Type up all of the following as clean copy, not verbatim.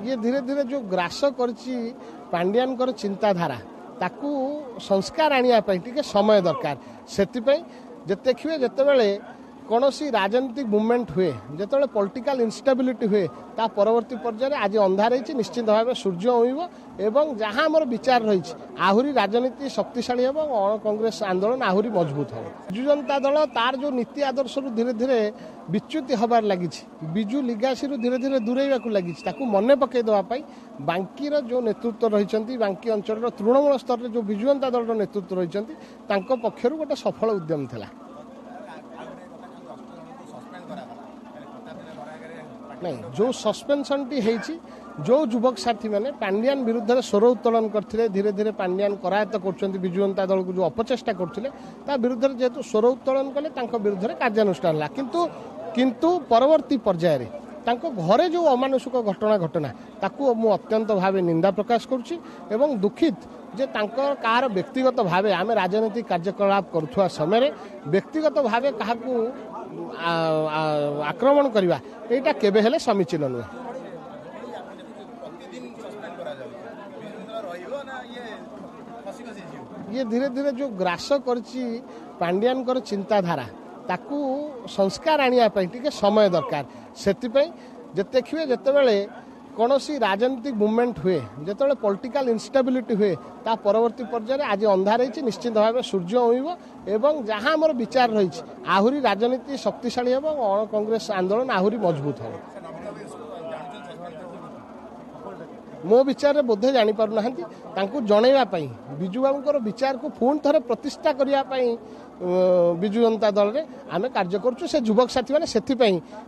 ये धीरे धीरे जो ग्रास करची पांड्यान चिंताधारा ताकू संस्कार आनिया टिके समय दरकार से देखिए जितेबाला कौन राजनीतिक मुवमेंट हुए जिते पॉलिटिकल इनस्टेबिलिटी हुए ता परवर्ती पर्यायर आज अंधार रही निश्चित भाव सूर्य उइब एवं जहाँ आम विचार रही आहरी राजनीति शक्तिशाली हम अण कांग्रेस आंदोलन आहरी मजबूत हम बिजु जनता दल तार जो नीति आदर्श धीरे धीरे विच्युति हबार लगी बिजु लिगासी धीरे धीरे दूरेवा लगी मन पकई देवाई बांकीर जो नेतृत्व रही बांकी अंचल तृणमूल स्तर में जो बिजु जनता दल नेतृत्व रही पक्षर गोटे सफल उद्यम था नहीं जो सस्पेंशन टी है जो युवक साथी मैंने पांड्यान विरुद्ध में स्वर उत्तोलन करते धीरे धीरे पांड्यान करायत्त कर बिजु जनता दल को जो अपचेषा करते विरुद्ध जेहेतु स्वर उत्तोलन कले विरुद्ध में कार्यानुष्ठान है किंतु परवर्ती पर्यायर घरे जो अमानुषिक घटना ताकू मु अत्यंत भाव निंदा प्रकाश करुच्ची एवं दुखित जे कहार व्यक्तिगत भाव आम राजनीतिक कार्यकलाप करुवा समय व्यक्तिगत भाव क्या आक्रमण करवा यहाँ केबे हेले समीचीन नुहे ये धीरे धीरे जो ग्रास करची पांड्यान चिंताधारा ताकू संस्कार आनिया टिके समय दरकार से देखिए जितेबाला कौन राजनीतिक मुवमेंट हुए जिते पॉलिटिकल इनस्टेबिलिटी हुए ता परवर्ती पर्यायर आज अंधार रही निश्चित भाव सूर्य उइब एवं जहाँ आम विचार रही आहरी राजनीति शक्तिशाली हम अण कांग्रेस आंदोलन आहरी मजबूत हम मो विचार बोधे जापर ना जनवाई बिजु बाबूर विचार को पुणी थे प्रतिष्ठा करने बिजु जनता दल में आम कार्य करुँ से युवक साथी मैंने से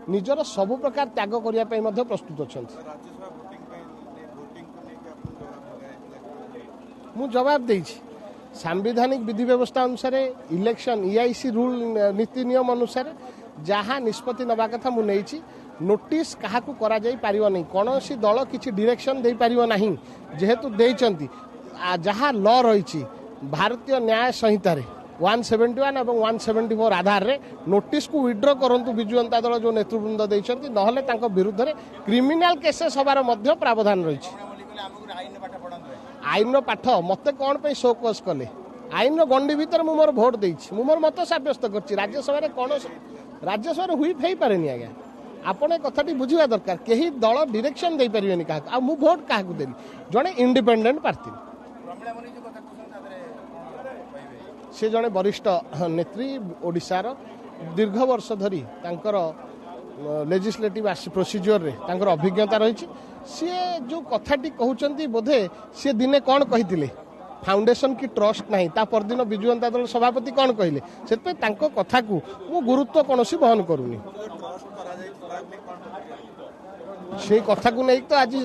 निजर सबु प्रकार त्याग करने प्रस्तुत अच्छा मु जवाब दे सांविधानिक विधि व्यवस्था अनुसार इलेक्शन ईआईसी रूल नीति नियम अनुसार जहाँ निष्पत्ति नवा कथा मु नहीं नोटिस क्या करा जाई पारिबो नहीं कौन दल किसी डायरेक्शन दे पारिबो नहीं जेहेतु देइचंती जहाँ लॉ रही भारतीय न्याय संहिता 171 और 174 आधार रे नोटिस को विड्रॉ करंतु बिजु जनता दल जो नेतृवृंद देइचंती नहले तांको विरुद्ध रे क्रिमिनल केसेस हबार मध्य प्रावधान रही आईन पाठ मते कौन पे शोकस कले आईन गंडी भीतर मु मोर भोट देइछि मु मोर मत साब्यस्त करछि राज्यसभा कौन राज्यसभा हुई फै पारेनी आज्ञा आपण कथाटी बुझा दरकार कहीं दल डायरेक्शन दे पारे क्या मु भोट क्या देवी जड़े इंडिपेंडेंट प्रार्थी से जड़े वरिष्ठ नेत्री ओडिशार दीर्घ वर्ष धरी लेजिस्लेटिव प्रोसीजर रे अभिज्ञता रही सी जो कथाटी कहते बोधे सी दिने कौन कही फाउंडेशन की ट्रस्ट नहीं ता परदिन बिजु जनता दल सभापति कौन कहले से कथा को मु गुरुत्व कौन बहन करूनी से कथा को नहीं तो आज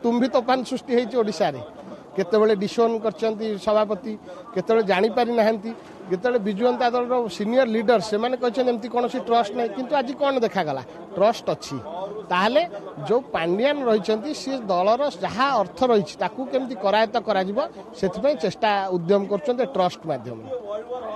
तुम भी तोफान सृष्टि होती ओडिशा रे केतेबेले डिसिजन करछंती सभापति केतेबेले जानी पारि नाहंती केतेबेले बिजु जनता दल सीनियर लीडर से माने कहछन एमती कोनोसी ट्रस्ट नहीं किंतु आज कौन देखा गला ट्रस्ट अच्छी ताहले जो पांड्यान रही सी दलर जहाँ अर्थ रही केमती करायत्त करा चेष्टा उद्यम कर ट्रस्ट माध्यम।